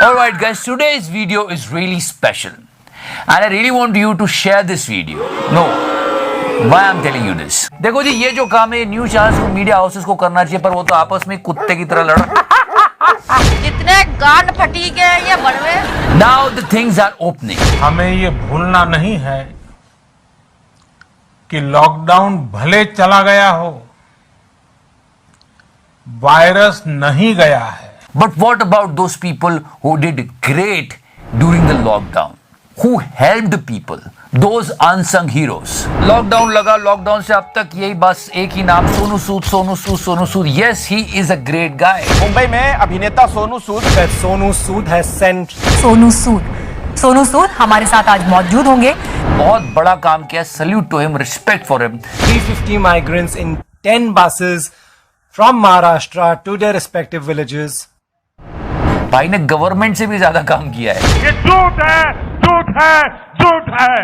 Alright guys, today's video is really special and I really want you to share this video. No, why I'm telling you this? देखो जी, ये जो काम है news channels को, media houses को करना चाहिए, पर वो तो आपस में कुत्ते की तरह लड़ जितने गांड फटी के ये बड़वे। Now the things are opening. हमें ये भूलना नहीं है कि लॉकडाउन भले चला गया हो, वायरस नहीं गया है। But what about those people who did great during the lockdown? Who helped people? Those unsung heroes. Lockdown लगा, लॉकडाउन से अब तक यही बस एक ही नाम, Sonu Sood, Sonu Sood, Sonu Sood. Yes, he is a great guy. Mumbai में अभिनेता सोनू सूद है सेंट सोनू सूद हमारे साथ आज मौजूद होंगे. बहुत बड़ा काम किया. Salute to him, respect for him. 350 migrants in 10 buses from Maharashtra to their respective villages. भाई ने गवर्नमेंट से भी ज्यादा काम किया है. ये झूठ है.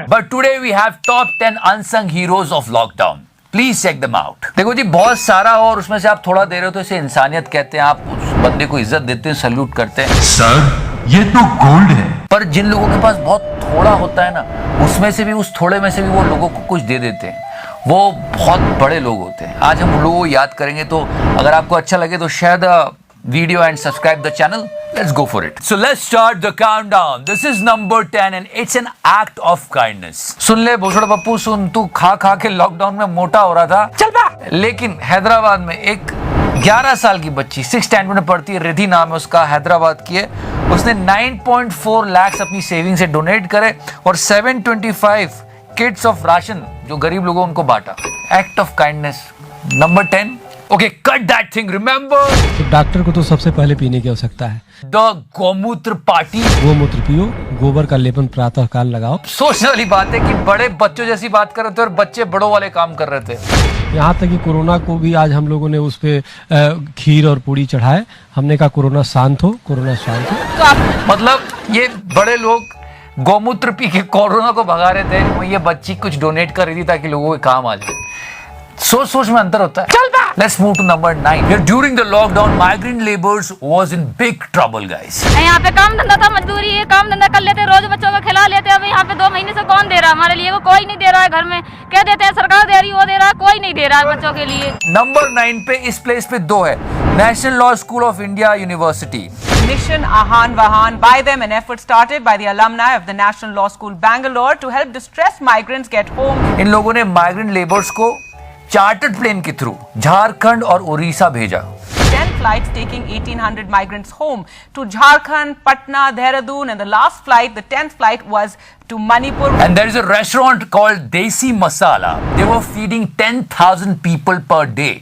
But today we have top 10 unsung heroes of lockdown. Please check them out. देखो जी, बहुत सारा हो और उसमें से आप थोड़ा दे रहे हो तो इसे इंसानियत कहते हैं. आप उस बंदे को इज्जत देते हैं, सल्यूट करते हैं. सर, ये तो गोल्ड है. पर जिन लोगों के पास बहुत थोड़ा होता है ना, उसमें से भी, उस थोड़े में से भी वो लोगों को कुछ दे देते हैं. वो बहुत बड़े लोग होते हैं. आज हम लोगों को याद करेंगे, तो अगर आपको अच्छा लगे तो share the video and subscribe the channel. Let's go for it. So let's start the countdown. This is number 10 and it's an act of kindness. सुन ले भोसड़ा पप्पू, सुन, तू खा खा के लॉकडाउन में मोटा हो रहा था. चल बा. लेकिन हैदराबाद में एक 11 साल की बच्ची 6th स्टैंडर्ड में पढ़ती है, रिधि नाम है उसका, हैदराबाद की है. उसने 9.4 लाख अपनी सेविंग से डोनेट करे और 725 किट्स ऑफ राशन जो गरीब लोगों उनको बांटा. Act of kindness number 10. Okay, cut that thing. Remember? तो डॉक्टर को तो सबसे पहले पीने की आवश्यकता है. The गोमूत्र पार्टी. गोमूत्र पियो, गोबर का लेपन प्रातः काल लगाओ. सोचने वाली बात है कि बड़े बच्चों जैसी बात कर रहे थे और बच्चे बड़ों वाले काम कर रहे थे. यहाँ तक कि कोरोना को भी आज हम लोगों ने उस पे खीर और पूड़ी चढ़ाए. हमने कहा कोरोना शांत हो, कोरोना शांत हो. तो आप मतलब ये बड़े लोग गोमूत्र पी के कोरोना को भगा रहे थे, ये बच्ची कुछ डोनेट कर रही थी ताकि लोगों के काम आ जाए. सोच में अंतर होता है. चल बा. Let's move to number 9. Here, during the lockdown, migrant laborers was in big trouble, guys. यहाँ पे काम धंधा था, मजदूरी है, काम धंधा कर लेते, रोज बच्चों को खिला लेते. अब यहाँ पे 2 महीने से कौन दे रहा है हमारे लिए? वो कोई नहीं दे रहा है. घर में कह देते हैं सरकार दे रही, वो दे रहा है, कोई नहीं दे रहा है बच्चों के लिए. नंबर 9 पे इस प्लेस पे 2 है. National law school of India university. Mission Ahan Vahan, by them an effort started by the alumni of the National Law School Bangalore to help distressed migrants get home. इन लोगों ने migrant labours को chartered plane के through Jharkhand और उड़ीसा भेजा. 10 flights taking 1,800 migrants home to Jharkhand, Patna, Dehradun, and the last flight, the 10th flight, was to Manipur. And there is a restaurant called Desi Masala. They were feeding 10,000 people per day.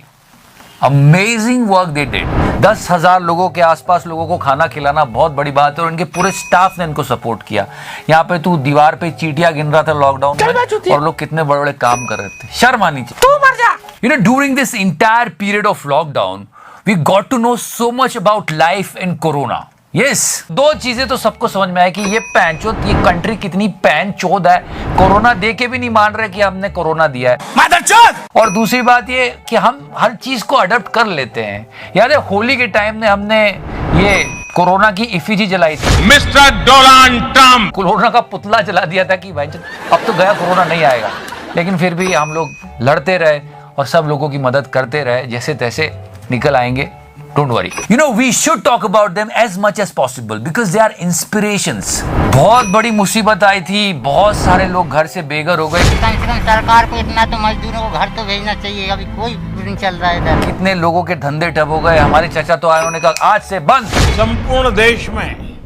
Amazing work they did. 10,000 लोगों के आसपास लोगों को खाना खिलाना बहुत बड़ी बात है और इनके पूरे स्टाफ ने इनको सपोर्ट किया. यहाँ पे तू दीवार पे चीटियां गिन रहा था लॉकडाउन में और लोग कितने बड़े बड़े काम कर रहे थे. शर्म आनी चाहिए. तू मर जा. You know, during this entire period of lockdown, we got to know so much about life in Corona. Yes, 2 चीजें तो सबको समझ में आया कि ये पैंचोद, ये कंट्री कितनी पैंचोद है. कोरोना दे के भी नहीं मान रहे कि हमने कोरोना दिया है. और दूसरी बात ये कि हम हर चीज को अडॉप्ट कर लेते हैं. याद है होली के टाइम में हमने ये कोरोना की इफिजी जलाई थी. मिस्टर डोनाल्ड ट्रम्प कोरोना का पुतला जला दिया था कि भाई अब तो गया, कोरोना नहीं आएगा. लेकिन फिर भी हम लोग लड़ते रहे और सब लोगों की मदद करते रहे. जैसे तैसे निकल आएंगे. Don't worry. You know, we should talk about them as much as possible because they are inspirations. बहुत बड़ी मुसीबत आई थी, बहुत सारे लोग घर से बेघर हो गए. कम से कम सरकार को इतना तो मजदूरों को घर तो भेजना चाहिए. अभी कोई नहीं चल रहा है इधर. कितने लोगों के धंधे ठप हो गए. हमारे चाचा तो आए, उन्होंने कहा आज से बंद. संपूर्ण देश में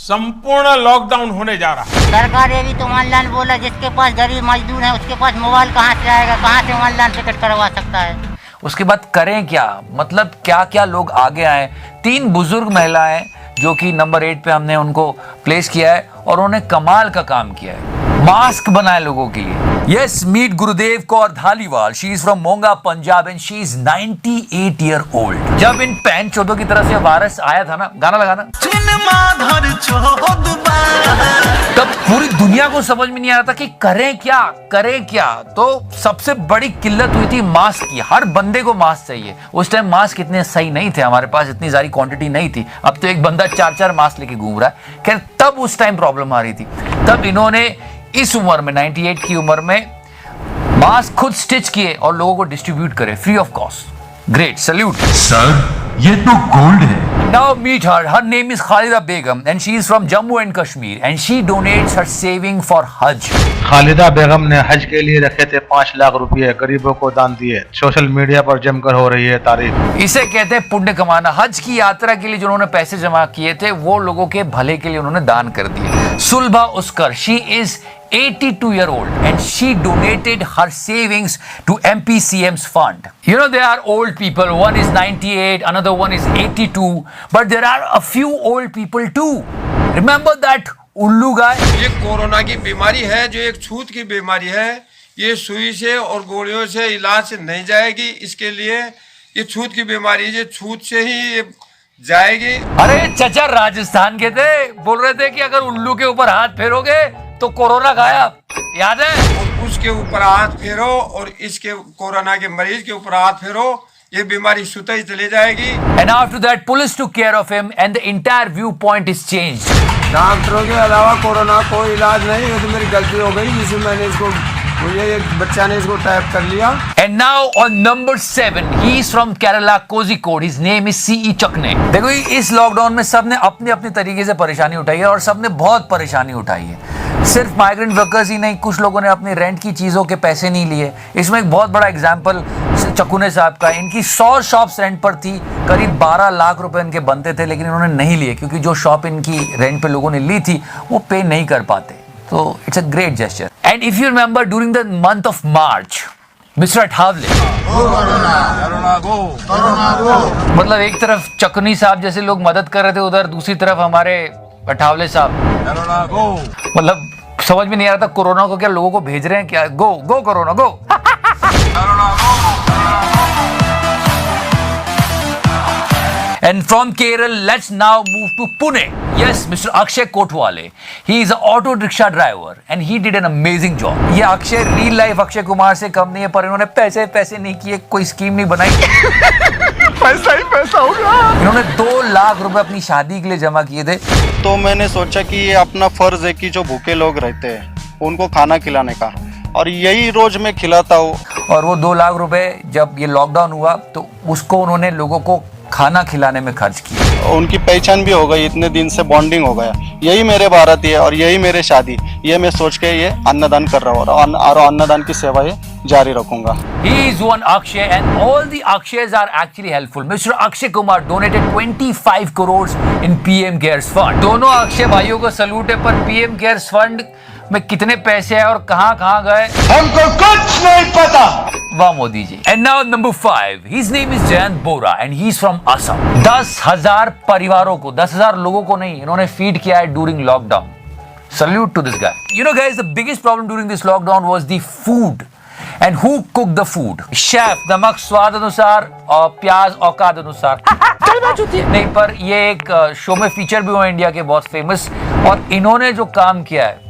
संपूर्ण लॉकडाउन होने जा रहा है. सरकार ये भी तो ऑनलाइन बोला, जिसके पास गरीब मजदूर है उसके पास मोबाइल कहाँ से आएगा, कहाँ से ऑनलाइन टिकट करवा सकता है. उसके बाद करें क्या, मतलब क्या क्या लोग आगे आए. 3 बुजुर्ग महिलाएं जो कि नंबर 8 पे हमने उनको प्लेस किया है और उन्होंने कमाल का काम किया है. मास्क बनाए लोगों के लिए, Yes, meet Gurudev Kaur Dhaliwal. She is from Monga, Punjab and she is 98 year old. जब इन पैन चौधो की तरफ से वायरस आया था ना, गाना लगाना, तब पूरी दुनिया को समझ में नहीं आ रहा था कि करें क्या। तो सबसे बड़ी किल्लत हुई थी मास्क की। हर बंदे को मास्क चाहिए। उस टाइम मास्क इतने सही नहीं थे, हमारे पास इतनी सारी क्वांटिटी नहीं थी। अब तो एक बंदा 4 मास्क लेके घूम रहा है। खैर तब उस टाइम प्रॉब्लम आ रही थी। तब इन्होंने इस उम्र में 98 की उम्र में मास्क खुद स्टिच किए और लोगों को डिस्ट्रीब्यूट करे free of cost. Great, salute sir ये तो गोल्ड है। Now meet her. Her name is Khalida Begum and she is from Jammu and Kashmir and she donates her saving for Hajj. Khaleda बेगम ने हज के लिए रखे थे 5 लाख रुपए, गरीबों को दान दिए। सोशल मीडिया पर जमकर हो रही है तारीफ। इसे कहते हैं पुण्य कमाना। हज की यात्रा के लिए जो उन्होंने पैसे जमा किए थे वो लोगों के भले के लिए उन्होंने दान कर दिए। सुलभा उसकर, she is 82 year old and she donated her savings to MPCM's fund. You know, there are old people. One is 98, another one is 82, but there are a few old people too. Remember that उल्लू गाय? ये corona की बीमारी है जो एक छूत की बीमारी है। ये सुई से और गोलियों से इलाज से नहीं जाएगी। इसके लिए ये छूत की बीमारी, ये छूत से ही ये जाएगी। अरे चचा राजस्थान के थे, बोल रहे थे कि अगर उल्लू के ऊपर हाथ फेरोगे तो कोरोना गायब, याद है? और उसके ऊपर हाथ फेरो और इसके कोरोना के मरीज के ऊपर हाथ फेरो, ये बीमारी सुते ही चली जाएगी। And after that, police took care of him and the entire viewpoint is changed. डॉक्टरों के अलावा कोरोना कोई इलाज नहीं। ये तो मेरी गलती हो गई जिसमें मैंने इसको, मुझे एक बच्चा ने इसको टैप कर लिया। And now on number 7, he is from Kerala, Kozhikode. His name is C.E. चकने। देखो इस लॉकडाउन में सबने अपने अपने तरीके से परेशानी उठाई है और सबने बहुत परेशानी उठाई है। सिर्फ माइग्रेंट वर्कर्स ही नहीं, कुछ लोगों ने अपने रेंट की चीजों के पैसे नहीं लिए। इसमें एक बहुत बड़ा एग्जाम्पल चकुने साहब का। इनकी 100 शॉप्स रेंट पर थी, करीब 12 लाख रुपए इनके बनते थे, लेकिन इन्होंने नहीं लिए क्योंकि जो शॉप इनकी रेंट पे लोगों ने ली थी वो पे नहीं कर पाते। तो it's a great gesture. And if you remember during the month of March, mister Athawale, मतलब एक तरफ चकुनी साहब जैसे लोग मदद कर रहे थे, उधर दूसरी तरफ हमारे अठावले साहब, मतलब समझ में नहीं आ रहा था कोरोना को क्या लोगों को भेज रहे हैं क्या। गो corona go. And from Kerala, let's now move to Pune. Yes, Mr. Akshay Kotwale. He is an auto rickshaw driver and he did an amazing job. ये अक्षय रियल लाइफ अक्षय कुमार से कम नहीं है, पर इन्होंने पैसे नहीं किए, कोई स्कीम नहीं बनाई। पैसा ही पैसा होगा। इन्होंने 2 लाख रुपए अपनी शादी के लिए जमा किए थे। तो मैंने सोचा कि ये अपना फर्ज है कि जो भूखे लोग रहते हैं उनको खाना खिलाने का, और यही रोज मैं खिलाता हूँ। और वो 2 लाख रुपए जब ये लॉकडाउन हुआ तो उसको उन्होंने लोगों को खाना खिलाने में खर्च किया। उनकी पहचान भी हो गई, इतने दिन से बॉन्डिंग हो गया। यही मेरे भारत है और यही मेरे शादी, ये मैं सोच के ये अन्नदान कर रहा हूँ और अन्नदान की सेवा ये जारी रखूंगा। He is one Akshay and all the Akshayas are actually helpful. Mr. Akshay Kumar donated 25 crores in PM Cares Fund. दोनों अक्षय भाइयों को सलूट है, पर PM Cares Fund में कितने पैसे हैं और कहाँ गए हमको कुछ नहीं पता। वाह Modi ji. And now number 5, his name is Jayant Bora and he is from Assam. 10,000 परिवारों को, 10,000 लोगों को नहीं, इन्होंने फीड किया है during lockdown. Salute to this guy. You know guys, the biggest problem during this lockdown was the food. And who cooked the food? Chef, नमक स्वाद अनुसार और प्याज औकात अनुसार। नहीं, पर ये एक शो में फीचर भी हुआ इंडिया के, बहुत फेमस, और इन्होंने जो काम किया है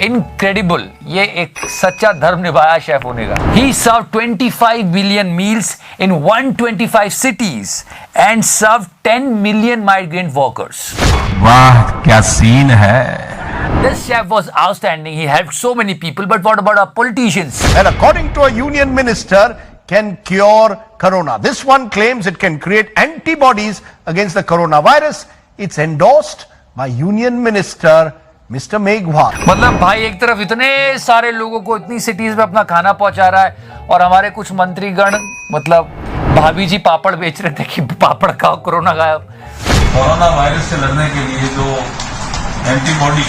इनक्रेडिबल। ये एक सच्चा धर्म निभाया शेफ होने का। He served 25 million meals in 125 cities and served 10 million migrant workers. वाह क्या सीन है। This chef was outstanding. He helped so many people. But what about our politicians? And according to a union minister, can cure corona. This one claims it can create antibodies against the coronavirus. It's endorsed by union minister Mr. Meghwal. मतलब भाई एक तरफ इतने सारे लोगों को इतनी cities में अपना खाना पहुंचा रहा है और हमारे कुछ मंत्रीगण, मतलब भाभी जी पापड़ बेच रहे थे कि पापड़ खाओ कोरोना गायब। कोरोना वायरस से लड़ने के लिए जो एंटीबॉडी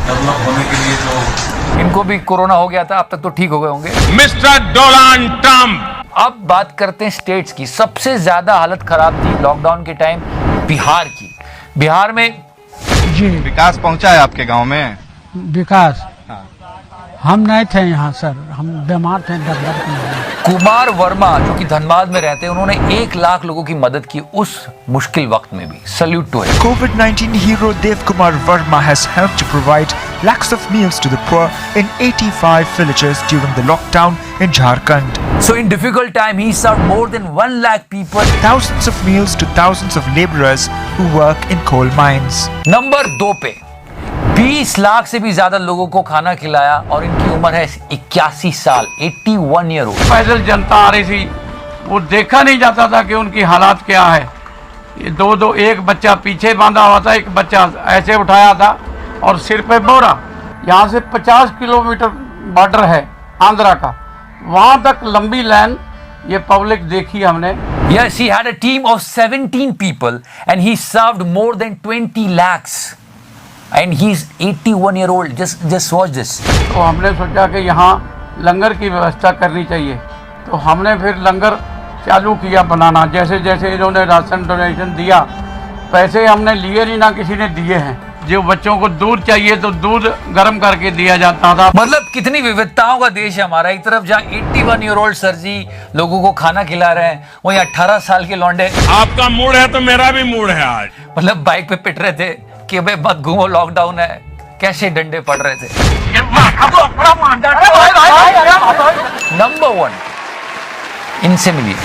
डेवलप होने के लिए जो इनको भी कोरोना हो गया था, अब तक तो ठीक हो गए होंगे। Mister Donald Trump. अब बात करते हैं स्टेट्स की। सबसे ज्यादा हालत खराब थी लॉकडाउन के टाइम बिहार की। बिहार में विकास पहुंचा है आपके गांव में? विकास, हम नहीं थे यहाँ सर, हम बीमार थे डर के। कुमार वर्मा जो कि धनबाद में रहते हैं, उन्होंने 1 लाख लोगों की मदद की उस मुश्किल वक्त में भी। Salute to him. COVID-19 hero Dev Kumar Verma has helped to provide lakhs of meals to the poor in 85 villages during the lockdown in Jharkhand. So in difficult time, he served more than 1 lakh people. Thousands of meals to thousands of laborers who work in coal mines. Number 2 पे 20 लाख से भी ज्यादा लोगों को खाना खिलाया और इनकी उम्र है 81 साल, 81 ईयर ओल्ड। पैदल जनता आ रही थी, वो देखा नहीं जाता था कि उनकी हालात क्या है। ये दो एक बच्चा पीछे बांधा हुआ था, एक बच्चा ऐसे उठाया था और सिर पे बोरा। यहाँ से 50 किलोमीटर बॉर्डर है आंध्रा का, वहाँ तक लंबी लाइन ये पब्लिक देखी हमने। Yes, he had a team of 17 people and he served more than 20 lakhs. And he's 81 year old. Just watch this. तो हमने सोचा कि यहाँ लंगर की व्यवस्था करनी चाहिए, तो हमने फिर लंगर चालू किया बनाना। जैसे जैसे इन्होंने राशन डोनेशन दिया, पैसे हमने लिए नहीं, ना किसी ने दिए हैं। जो बच्चों को दूध चाहिए तो दूध गर्म करके दिया जाता था। मतलब कितनी विविधताओं का देश है हमारा। एक तरफ जहाँ 81 ईयर ओल्ड सर जी लोगों को खाना खिला रहे हैं, वहीं 18 साल के लौंडे। आपका मूड है तो मेरा भी मूड है आज। मतलब बाइक पे पिट रहे थे कि भाई मत घूमो, लॉकडाउन है। कैसे डंडे पड़ रहे थे। नंबर 1 इनसे मिली।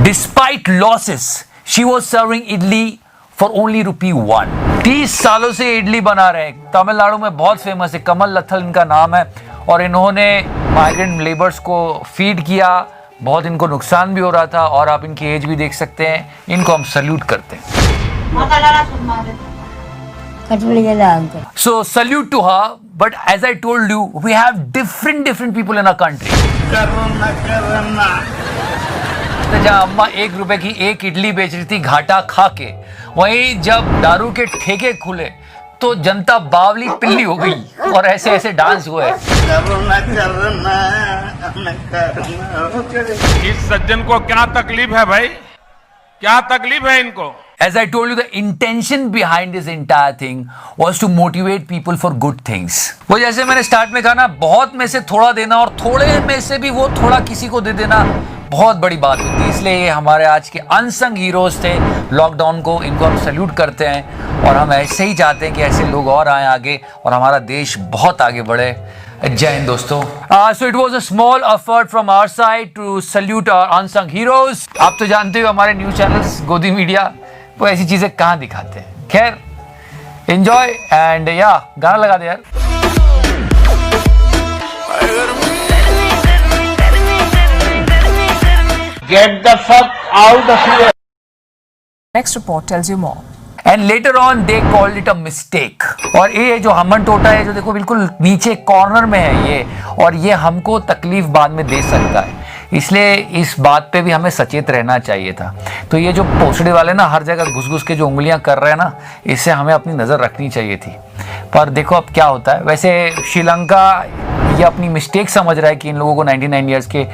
Despite losses, she was serving idli for only ₹1. 30 सालों से इडली बना रहे हैं। तमिलनाडु में बहुत फेमस है, कमल लथल इनका नाम है और इन्होंने माइग्रेंट लेबर्स को फीड किया। बहुत इनको नुकसान भी हो रहा था और आप इनकी एज भी देख सकते हैं। इनको हम सल्यूट करते हैं। So salute to her, but as I told you, we have different people in our country. जहाँ अम्मा 1 रुपए की 1 इडली बेच रही थी घाटा खा के, वहीं जब दारू के ठेके खुले तो जनता बावली पिल्ली हो गई और ऐसे ऐसे डांस हुए। इस सज्जन को क्या तकलीफ है भाई, क्या तकलीफ है इनको? As I told you, the intention behind this entire thing was to motivate people for good things. वो जैसे मैंने स्टार्ट में कहा ना, बहुत में से थोड़ा देना और थोड़े में से भी वो थोड़ा किसी को दे देना बहुत बड़ी बात होती है। इसलिए ये हमारे आज के अनसंग हीरोज थे लॉकडाउन को। इनको हम सल्यूट करते हैं और हम ऐसे ही चाहते हैं कि ऐसे लोग और आए आगे और हमारा देश बहुत आगे बढ़े। जय हिंद दोस्तों। So it was a small effort from our side to salute our unsung heroes. आप तो जानते हो हमारे न्यूज चैनल्स गोदी मीडिया वो ऐसी चीजें कहाँ दिखाते हैं। खैर, एंजॉय एंड या गाना लगा दे यार। Get the fuck out of here. Next report tells you more. And later on they called it a mistake. और ये जो हमन टोटा है, जो देखो बिल्कुल नीचे कॉर्नर में है ये, और ये हमको तकलीफ बाद में दे सकता है। इसलिए इस बात पे भी हमें सचेत रहना चाहिए था। तो ये जो पोछड़े वाले ना हर जगह घुस घुस के जो उंगलियां कर रहे हैं ना, इससे हमें अपनी नज़र रखनी चाहिए थी। पर देखो अब क्या होता है। वैसे श्रीलंका ये अपनी मिस्टेक समझ रहा है कि इन लोगों को 99 ईयर्स के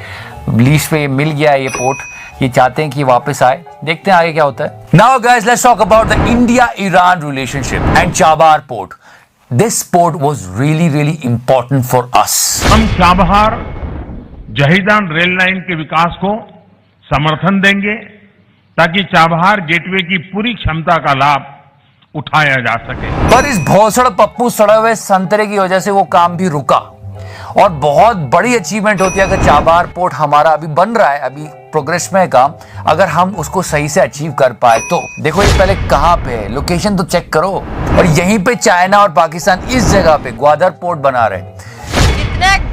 लीज पे मिल गया है ये पोर्ट। ये चाहते हैं कि वापस आए। देखते हैं आगे क्या होता है। Now guys, let's talk about the India-Iran relationship and Chabahar port. This port was really important for us. हम चाबहार जहीदान रेल लाइन के विकास को समर्थन देंगे ताकि चाबहार गेटवे की पूरी क्षमता का लाभ उठाया जा सके। पर इस भोसड़ पप्पू सड़े हुए संतरे की वजह से वो काम भी रुका। और बहुत बड़ी अचीवमेंट होती है अगर चाबार पोर्ट हमारा अभी बन रहा है, अभी प्रोग्रेस में है काम, अगर हम उसको सही से अचीव कर पाए तो। देखो ये पहले कहाँ पे है, लोकेशन तो चेक करो। और यहीं पे चाइना और पाकिस्तान इस जगह पे ग्वादर पोर्ट बना रहे हैं।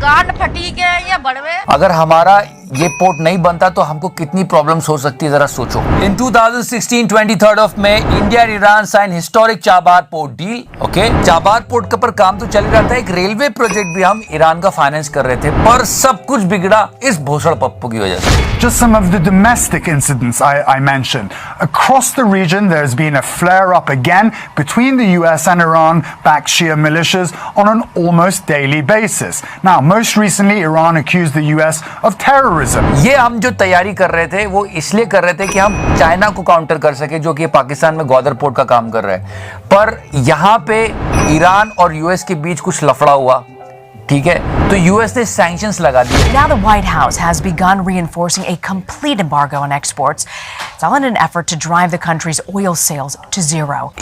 गांड फटी के ये बड़वे। अगर हमारा ये पोर्ट नहीं बनता तो हमको कितनी प्रॉब्लम्स हो सकती है, जरा सोचो। In 2016 23 of May, India and Iran sign historic Chabahar port deal. Okay, Chabahar port का पर काम तो चल रहा था। एक रेलवे प्रोजेक्ट भी हम ईरान का फाइनेंस कर रहे थे, पर सब कुछ बिगड़ा इस भोसड़ पप्पू की वजह से। Just some of the domestic incidents I mentioned. Across the region, there's been a flare-up again between the US and Iran-backed Shia militias on an almost daily basis. Now, most recently, Iran accused the US of terrorism terrorism. ये हम जो तैयारी कर रहे थे वो इसलिए कर रहे थे कि हम चाइना को काउंटर कर सके, जो कि पाकिस्तान में ग्वादर पोर्ट का काम कर रहा है। पर यहाँ पे ईरान और यूएस के बीच कुछ लफड़ा हुआ, ठीक है, तो यूएस ने सैंक्शंस लगा दिए। Now the White House has begun reinforcing a complete embargo on exports. It's all in an effort to drive the country's oil sales to zero.